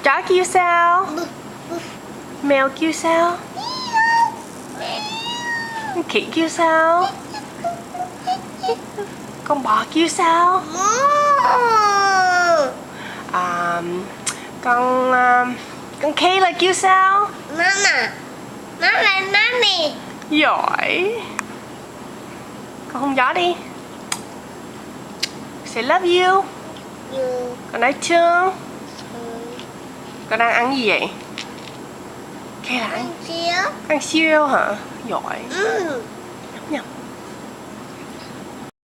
Chó kêu sao? Mèo kêu sao? Con khỉ kêu sao? Con bò kêu sao? Con Kayla kêu sao? Mama. Mama, mommy. Giỏi. Con hôn gió đi. Say love you. You. Con nói chưa? Con đang ăn gì vậy? Kayla ăn. Chiếu. Ăn siêu hả? Giỏi. Ừ. Nhầm.